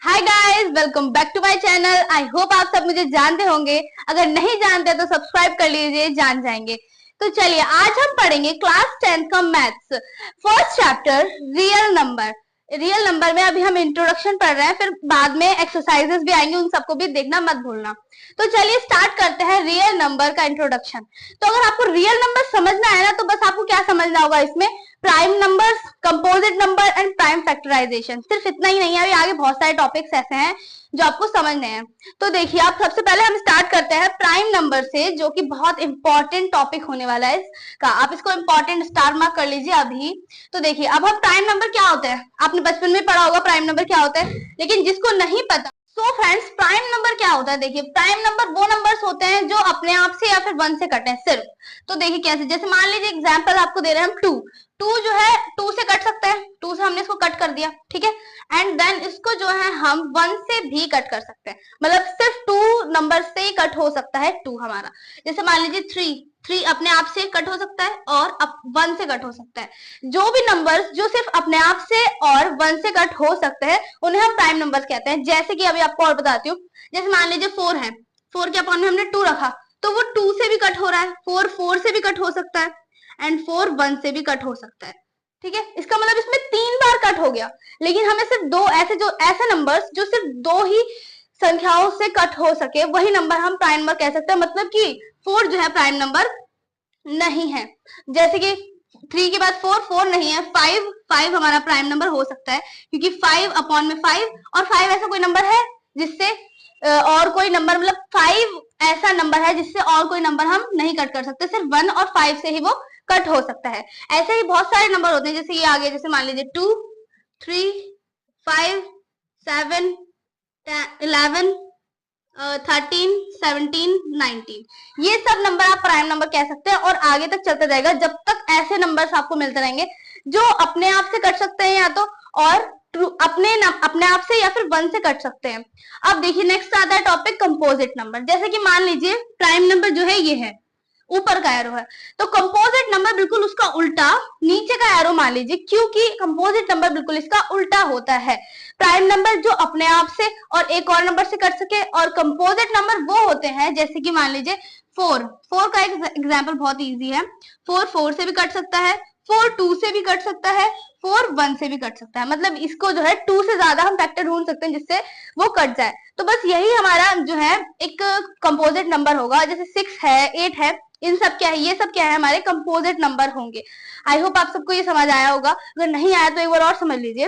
Hi guys, welcome back to my channel. I hope आप सब मुझे जानते होंगे। अगर नहीं जानते तो सब्सक्राइब कर लीजिए, जान जाएंगे। तो चलिए आज हम पढ़ेंगे क्लास 10th का maths first chapter real number. Real number में अभी हम इंट्रोडक्शन पढ़ रहे हैं, फिर बाद में एक्सरसाइजेस भी आएंगे, उन सबको भी देखना मत भूलना। तो चलिए स्टार्ट करते हैं रियल नंबर का इंट्रोडक्शन। तो अगर आपको रियल नंबर समझना है ना, तो बस आपको क्या समझना होगा इसमें, prime numbers, composite number and prime factorisation. सिर्फ इतना ही नहीं है, अभी आगे बहुत सारे टॉपिक्स ऐसे हैं जो आपको समझने हैं। तो देखिए, आप सबसे पहले हम स्टार्ट करते हैं प्राइम नंबर से, जो कि बहुत इंपॉर्टेंट टॉपिक होने वाला है इसका। आप इसको इंपॉर्टेंट स्टार मार्क कर लीजिए अभी। तो देखिए, अब हम प्राइम नंबर क्या होता है, आपने बचपन में पढ़ा होगा प्राइम नंबर क्या होता है, लेकिन जिसको नहीं पता, सो फ्रेंड्स, प्राइम नंबर क्या होता है। देखिए, प्राइम नंबर वो नंबर्स होते हैं जो अपने आप से या फिर 1 से कटे हैं सिर्फ। तो देखिए कैसे, जैसे मान लीजिए एग्जांपल आपको दे रहे हैं हम 2। 2 जो है 2 से कट सकता है, 2 से हमने इसको कट कर दिया, ठीक है। एंड देन इसको जो है हम 1 से भी कट कर सकते हैं, मतलब सिर्फ 2 नंबर से ही कट हो सकता है 2 हमारा। जैसे मान लीजिए 3 अपने आप से कट हो सकता है और 1 से कट हो सकता है। जो भी नंबर्स जो सिर्फ अपने आप से और 1 से कट हो सकते हैं उन्हें हम प्राइम नंबर्स कहते हैं। जैसे कि अभी आपको और बताती हूँ, जैसे मान लीजिए 4 है, 4 के अपॉन में हमने 2 रखा, तो वो 2 से भी कट हो रहा है, 4 से भी कट हो सकता है, एंड 4 1 से भी कट हो सकता है, ठीक है। इसका मतलब इसमें 3 बार कट हो गया। लेकिन हमें सिर्फ दो ऐसे नंबर्स जो सिर्फ 2 ही संख्याओं से कट हो सके, वही नंबर हम प्राइम नंबर कह सकते हैं। मतलब कि 4 जो है प्राइम नंबर नहीं है। जैसे कि 3 के बाद 4 नहीं है। 5 हमारा प्राइम नंबर हो सकता है, क्योंकि 5 अपॉन में 5, और 5 ऐसा कोई नंबर है जिससे और कोई नंबर, मतलब 5 ऐसा नंबर है जिससे और कोई नंबर हम नहीं कट कर सकते, सिर्फ 1 और 5 से ही वो कट हो सकता है। ऐसे ही बहुत सारे नंबर होते हैं, जैसे ये आगे, जैसे मान लीजिए 2 3 5 7 11 13 17 19, ये सब नंबर आप प्राइम नंबर कह सकते हैं। और आगे तक चलते जाएगा जब तक ऐसे नंबर्स आपको मिलते रहेंगे जो अपने आप से कट सकते हैं, या तो और अपने आप से या फिर 1 से कट सकते हैं। अब देखिए नेक्स्ट आता है टॉपिक कंपोजिट नंबर। जैसे कि मान लीजिए प्राइम नंबर जो है ये है, ऊपर का एरो है, तो कंपोजिट नंबर बिल्कुल उसका उल्टा नीचे का एरो मान लीजिए, क्योंकि कंपोजिट नंबर बिल्कुल इसका उल्टा होता है। प्राइम नंबर जो अपने आप से और एक और नंबर से कट सके, और कंपोजिट नंबर वो होते हैं जैसे कि मान लीजिए 4 का एग्जांपल बहुत इजी है। 4 से भी कट सकता है, 4 2 से भी कट सकता है, 4 1 से भी कट सकता है। मतलब इसको जो है 2 से ज्यादा हम फैक्टर ढूंढ सकते हैं जिससे वो कट जाए। तो बस यही हमारा जो है एक कंपोजिट नंबर होगा। जैसे 6 है, 8 है, इन सब क्या है, ये सब क्या है, हमारे कंपोजिट नंबर होंगे। आई होप आप सबको ये समझ आया होगा। अगर नहीं आया तो एक बार और समझ लीजिए।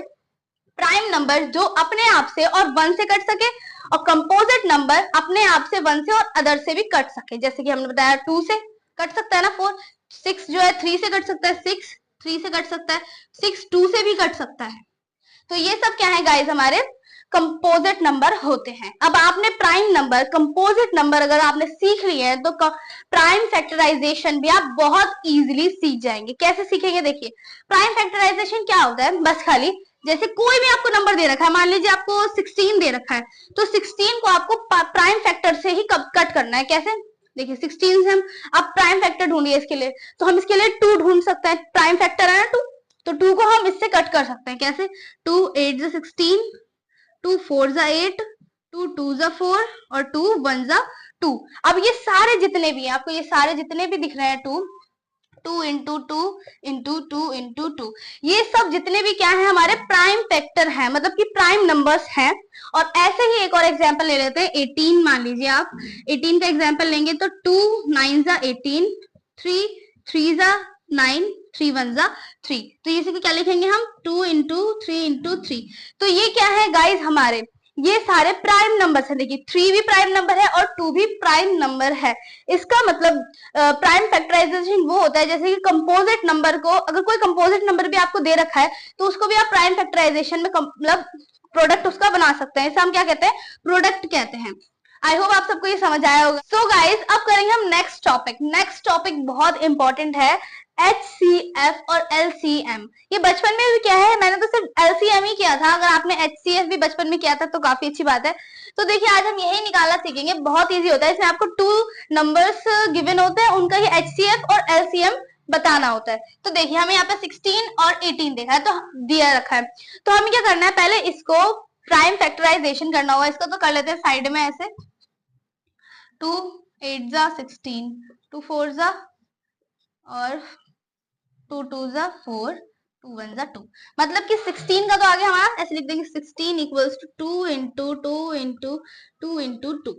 प्राइम नंबर जो अपने आप से और 1 से कट सके, और कंपोजिट नंबर अपने आप से 1 से और अदर से भी कट सके। जैसे कि हमने बताया 2 से कट सकता है ना 4, 6 जो है 3 से कट सकता है, 6 3 से कट सकता है, 6 2 से भी कट सकता है। तो ये सब क्या है गाइस, हमारे कंपोजिट नंबर होते हैं। अब आपने प्राइम नंबर, कंपोजिट नंबर अगर आपने सीख लिए हैं, तो प्राइम फैक्टराइजेशन भी आप बहुत इजीली सीख जाएंगे। कैसे सीखेंगे, देखिए प्राइम फैक्टराइजेशन क्या होता है, बस खाली जैसे कोई भी आपको नंबर दे रखा है, मान लीजिए आपको 16 दे रखा है, तो 16 को आपको प्राइम फैक्टर से ही कट करना है। कैसे, देखिए 16 से हम अब प्राइम फैक्टर ढूंढिए इसके लिए, तो हम इसके लिए 2 ढूंढ सकते हैं, प्राइम फैक्टर है ना 2, तो 2 को हम इससे कट कर सकते हैं। कैसे, 2 8 16, 2 4 8, 2 2 4, और 2 1 2। अब ये सारे जितने भी हैं, आपको ये सारे जितने भी दिख रहे हैं 2 2 इंटू 2 इंटू 2 इंटू 2, ये सब जितने भी क्या है, हमारे प्राइम फैक्टर है, मतलब कि प्राइम नंबर्स हैं। और ऐसे ही एक और एग्जांपल ले लेते हैं, 18 मान लीजिए आप 18 का एग्जांपल लेंगे, तो 2 9 18, 3 3 9, 3 1 3, तो इसी को क्या लिखेंगे हम, 2 इंटू 3 इंटू 3। तो ये क्या है गाइज, हमारे ये सारे प्राइम नंबर है। देखिए 3 भी प्राइम नंबर है और 2 भी प्राइम नंबर है। इसका मतलब प्राइम फैक्टराइजेशन वो होता है, जैसे कि कंपोजिट नंबर को, अगर कोई कंपोजिट नंबर भी आपको दे रखा है, तो उसको भी आप प्राइम फैक्टराइजेशन में मतलब प्रोडक्ट उसका बना सकते हैं। इसे हम क्या कहते हैं, प्रोडक्ट कहते हैं। आई होप आप सबको ये समझ आया होगा। सो गाइज, अब करेंगे हम नेक्स्ट टॉपिक। नेक्स्ट टॉपिक बहुत इंपॉर्टेंट है, HCF और LCM। ये बचपन में भी क्या है, मैंने तो सिर्फ LCM ही किया था, अगर आपने HCF भी बचपन में किया था तो काफी अच्छी बात है। तो देखिए आज हम यही निकालना सीखेंगे, बहुत इजी होता है। इसमें आपको 2 नंबर्स गिवन होते हैं, उनका ही HCF और LCM बताना होता है। तो देखिए हमें यहाँ पे 16 और 18 देखा है, तो दिया रखा है, तो हमें क्या करना है, पहले इसको प्राइम फैक्टराइजेशन करना होगा। इसको तो कर लेते हैं साइड में ऐसे, 2 8 जा 16, 2 4 जा और 2 2 जा 4, 2 1 जा 2, मतलब कि 16 का तो आगे हमारा ऐसे लिख देंगे 16 equals to 2 into 2 into 2 into 2,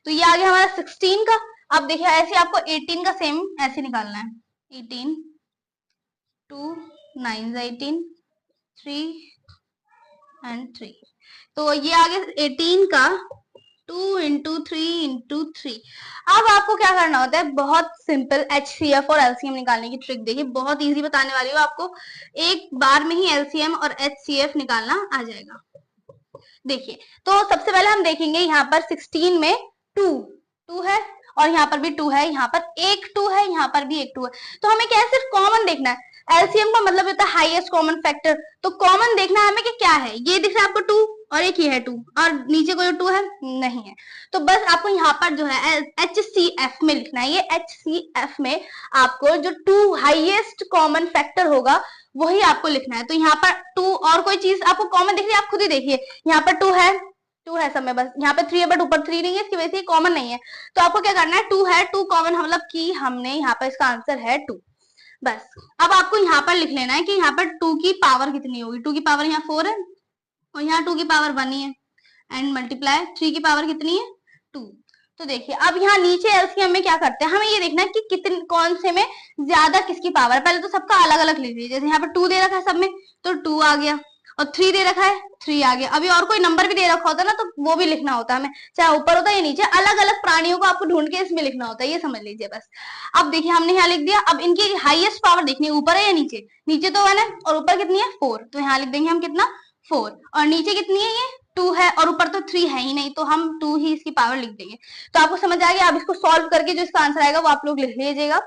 तो ये आ गया हमारा 16 का। अब देखिए ऐसे आपको 18 का सेम ऐसे निकालना है, 18 2 9 18 3 एंड 3, तो ये आ गया 18 का 2 इंटू 3 इंटू 3। अब आपको क्या करना होता है, बहुत सिंपल HCF और LCM निकालने की ट्रिक देखिए, बहुत इजी बताने वाली हूँ आपको, एक बार में ही LCM और HCF निकालना आ जाएगा। देखिए तो सबसे पहले हम देखेंगे यहाँ पर 16 में 2 है और यहाँ पर भी 2 है, यहाँ पर एक 2 है, यहाँ पर भी एक 2 है, तो हमें क्या है सिर्फ कॉमन देखना है। एलसीएम का मतलब होता है हाईएस्ट कॉमन फैक्टर, तो कॉमन देखना है हमें कि क्या है, ये दिख रहा है आपको 2 और एक ये है 2 और नीचे कोई 2 है नहीं है, तो बस आपको यहाँ पर जो है HCF में लिखना है। ये HCF में आपको जो 2 हाईएस्ट कॉमन फैक्टर होगा वही आपको लिखना है। तो यहाँ पर 2 और कोई चीज आपको कॉमन दिख रही है, आप खुद ही देखिए, यहाँ पर 2 है सब में, बस यहाँ पे 3 है बट ऊपर 3 नहीं है, इसकी वजह से कॉमन नहीं है। तो आपको क्या करना है, 2 है 2 कॉमन, मतलब कि हमने यहाँ पर इसका आंसर है 2। बस अब आपको यहाँ पर लिख लेना है कि यहाँ पर 2 की पावर कितनी होगी। 2 की पावर यहाँ 4 है और यहाँ 2 की पावर 1 ही है, एंड मल्टीप्लाई 3 की पावर कितनी है 2। तो देखिए अब यहाँ नीचे एलसीएम में क्या करते हैं, हमें ये देखना है कि कितने कौन से में ज्यादा किसकी पावर है। पहले तो सबका अलग अलग लिख लीजिए, जैसे यहाँ पर 2 दे रखा है सब में तो 2 आ गया, और 3 दे रखा है 3 आ गया। अभी और कोई नंबर भी दे रखा होता है ना, तो वो भी लिखना होता है हमें, चाहे ऊपर होता है या नीचे, अलग अलग प्राणियों को आपको ढूंढ के इसमें लिखना होता है, ये समझ लीजिए बस। अब देखिए हमने यहाँ लिख दिया, अब इनकी हाईएस्ट पावर देखनी है, ऊपर है या नीचे, नीचे तो 1 है और ऊपर कितनी है 4, तो यहाँ लिख देंगे हम कितना 4, और नीचे कितनी है ये 2 है और ऊपर तो 3 है ही नहीं, तो हम 2 ही इसकी पावर लिख देंगे। तो आपको समझ आ गया, अब इसको सॉल्व करके जो इसका आंसर आएगा वो आप लोग लिख लीजिएगा।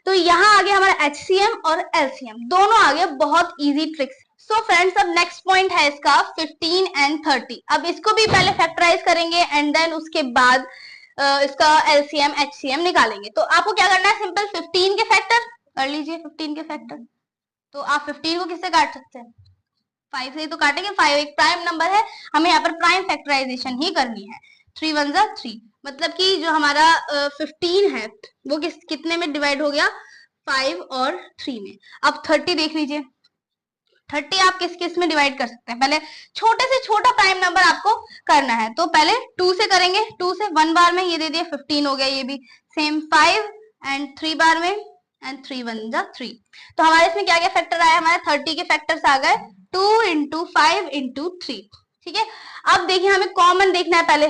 तो यहाँ आ गया हमारा HCM और LCM दोनों आ गए, बहुत इजी ट्रिक्स। सो फ्रेंड्स अब नेक्स्ट पॉइंट है इसका 15 एंड 30। अब इसको भी पहले फैक्टराइज करेंगे एंड देन उसके बाद इसका LCM HCM निकालेंगे। तो आपको क्या करना है, सिंपल 15 के फैक्टर कर लीजिए, 15 के फैक्टर। तो आप 15 को किससे काट सकते हैं, 5 से ही तो काटेंगे, 5 एक प्राइम नंबर है, हमें यहाँ पर प्राइम फैक्टराइजेशन ही करनी है। 3 1 जा 3, मतलब कि जो हमारा 15 है वो कितने में डिवाइड हो गया, 5 और 3 में। अब 30 देख लीजिए, 30 आप किस किस में डिवाइड कर सकते हैं, पहले छोटे से छोटा प्राइम नंबर आपको करना है, तो पहले 2 से करेंगे, 2 से 1 बार में ये दे दिया 15 हो गया, ये भी सेम 5 एंड 3 बार में एंड 3 1 जा 3। तो हमारे इसमें क्या क्या फैक्टर आया, हमारे 30 के फैक्टर्स आ गए 2 इंटू 5 इंटू 3, ठीक है। अब देखिए हमें कॉमन देखना है पहले,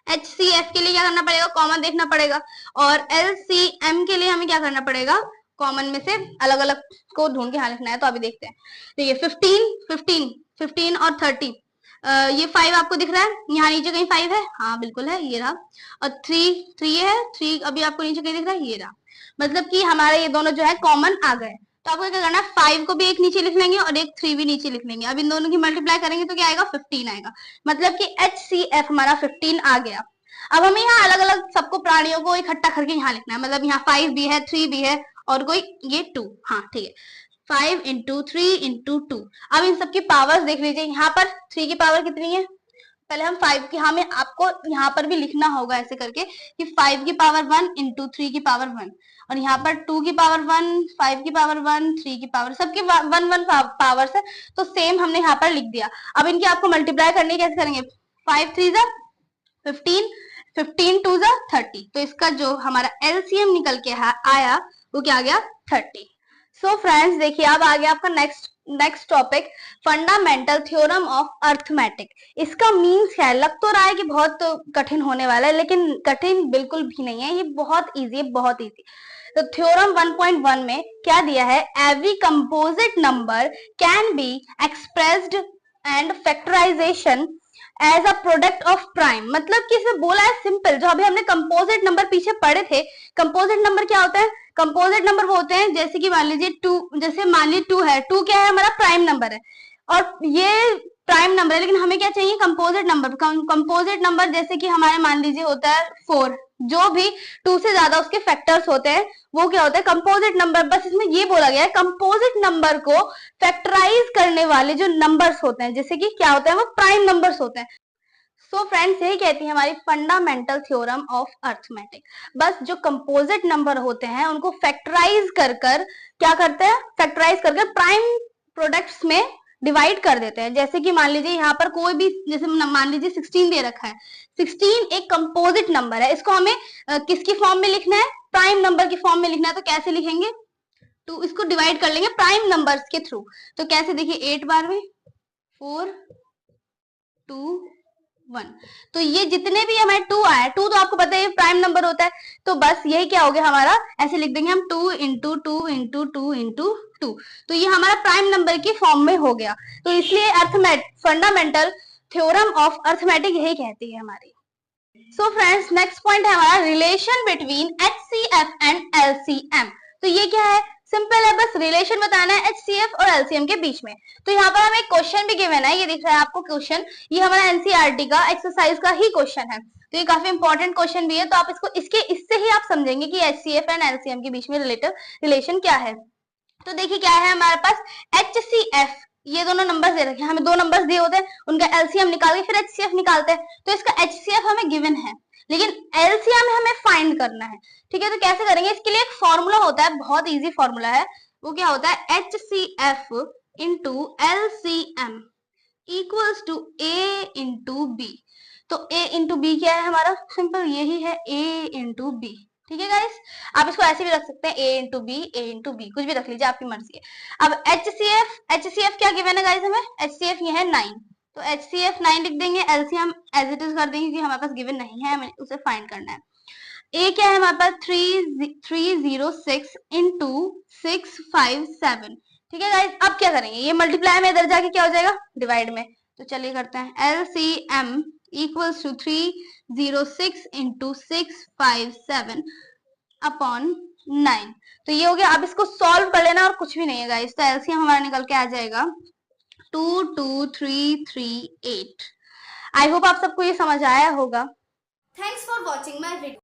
HCF के लिए क्या करना पड़ेगा, कॉमन देखना पड़ेगा, और LCM के लिए हमें क्या करना पड़ेगा, कॉमन में से अलग अलग को ढूंढ के यहाँ लिखना है। तो अभी देखते हैं, देखिए 15 और 30, ये 5 आपको दिख रहा है, यहाँ नीचे कहीं 5 है, हाँ बिल्कुल है, ये रहा, और 3 ये है, 3 अभी आपको नीचे कहीं दिख रहा है, ये रहा, मतलब कि हमारे ये दोनों जो है कॉमन आ गए। तो आपको क्या करना है, 5 को भी एक नीचे लिख लेंगे और एक 3 भी नीचे लिख लेंगे। अब इन दोनों की मल्टीप्लाई करेंगे तो क्या आएगा, 15 आएगा, मतलब कि HCF हमारा 15 आ गया। अब हमें यहाँ अलग अलग सबको प्राणियों को इकट्ठा करके यहाँ लिखना है, मतलब यहाँ 5 भी है, 3 भी है और कोई ये 2, हाँ ठीक है, 5 इंटू 3 इंटू 2। अब इन सबकी पावर्स देख लीजिए, यहाँ पर 3 की पावर कितनी है, पहले हम 5 की, हमें आपको यहाँ पर भी लिखना होगा ऐसे करके कि 5 की पावर 1 इंटू 3 की पावर 1, और यहाँ पर 2 की पावर 1, 5 की पावर 1, 3 की पावर, सबकी 1 1 पावर्स है, तो सेम हमने यहाँ पर लिख दिया। अब इनकी आपको मल्टीप्लाई करनी कैसे करेंगे, 5 3 जा 15, 15 2 जा 30, तो इसका जो हमारा LCM निकल के आया वो क्या आ गया 30। सो फ्रेंड्स देखिए अब आ गया आपका next topic, fundamental theorem of arithmetic. इसका मीन्स क्या है, लग तो रहा है कि बहुत कठिन होने वाला है, लेकिन कठिन बिल्कुल भी नहीं है, ये बहुत इजी है, बहुत इजी। तो थ्योरम 1.1 में क्या दिया है, every composite number can be expressed and factorisation as a product of prime, मतलब कि इसमें बोला है सिंपल, जो अभी हमने कंपोजिट नंबर पीछे पढ़े थे, कंपोजिट नंबर क्या होता है, कंपोजिट नंबर वो होते हैं जैसे कि मान लीजिए 2, जैसे मान लीजिए 2 है, 2 क्या है हमारा प्राइम नंबर है और ये प्राइम नंबर है, लेकिन हमें क्या चाहिए कंपोजिट नंबर। कंपोजिट नंबर जैसे कि हमारे मान लीजिए होता है 4, जो भी 2 से ज्यादा उसके फैक्टर्स होते हैं वो क्या होता है, कंपोजिट नंबर। बस इसमें ये बोला गया है कंपोजिट नंबर को फैक्टराइज करने वाले जो नंबर्स होते हैं, जैसे कि क्या होता है, वो प्राइम नंबर्स होते हैं। सो फ्रेंड्स, यही कहती है हमारी फंडामेंटल थ्योरम ऑफ अर्थमेटिक। बस जो कंपोजिट नंबर होते हैं उनको फैक्टराइज कर क्या करते हैं, फैक्टराइज करके प्राइम प्रोडक्ट्स में डिवाइड कर देते हैं। जैसे कि मान लीजिए यहाँ पर कोई भी, जैसे मान लीजिए 16 दे रखा है, 16 एक कंपोजिट नंबर है, इसको हमें किसकी फॉर्म में लिखना है, प्राइम नंबर की फॉर्म में लिखना है। तो कैसे लिखेंगे, तो इसको डिवाइड कर लेंगे प्राइम नंबर्स के थ्रू। तो कैसे, देखिए 8 बार में 4 2 1, तो ये जितने भी हमारे 2 आए, 2 तो आपको पता है प्राइम नंबर होता है, तो बस यही क्या हो गया हमारा, ऐसे लिख देंगे हम 2 इंटू 2 इंटू 2 इंटू 2, तो ये हमारा प्राइम नंबर की फॉर्म में हो गया। तो इसलिए फंडामेंटल थ्योरम ऑफ अर्थमेटिक यही कहती है हमारी। सो फ्रेंड्स, नेक्स्ट पॉइंट है हमारा relation between HCF and LCM। तो ये क्या है, सिंपल है, बस रिलेशन बताना है HCF और LCM के बीच में। तो यहाँ पर हमें एक क्वेश्चन भी गिवन है, ये दिख रहा है आपको क्वेश्चन, ये हमारा NCERT का एक्सरसाइज का ही क्वेश्चन है। तो ये काफी इंपॉर्टेंट क्वेश्चन भी है, तो आप इससे ही आप समझेंगे कि HCF एंड LCM के बीच में रिलेशन क्या है। तो देखिए क्या है हमारे पास, HCF, ये दोनों नंबर्स दे रखे हैं, हमें 2 नंबर्स दिए होते हैं, उनका LCM निकाल के फिर HCF निकालते हैं। तो इसका HCF हमें गिवन है, लेकिन LCM हमें फाइंड करना है। ठीक है, तो कैसे करेंगे, इसके लिए एक फॉर्मूला होता है, बहुत इजी फॉर्मूला है। वो क्या होता है, HCF into LCM equals to A into B। तो A इंटू B क्या है हमारा, सिंपल यही है, A इंटू B। ठीक है गाइस, आप इसको ऐसे भी रख सकते हैं, A इंटू B, कुछ भी रख लीजिए, आपकी मर्जी है। अब HCF क्या गिवन है गाइस हमें, HCF ये है 9, तो HCF 9 लिख देंगे, LCM एज इट इज कर देंगे क्योंकि हमारे पास गिवन नहीं है, हमें उसे फाइंड करना है। A क्या है हमारे पास 306 इंटू 657। ठीक है गाइस, अब क्या करेंगे, ये मल्टीप्लाई में इधर जाके क्या हो जाएगा, डिवाइड में। तो चलिए करते हैं, LCM equals to 306 into 657 upon 9। तो ये हो गया। अब इसको सॉल्व कर लेना और कुछ भी नहीं है गाइस, तो LCM हमारा निकल के आ जाएगा 22338। आई होप आप सबको ये समझ आया होगा। Thanks for watching my video.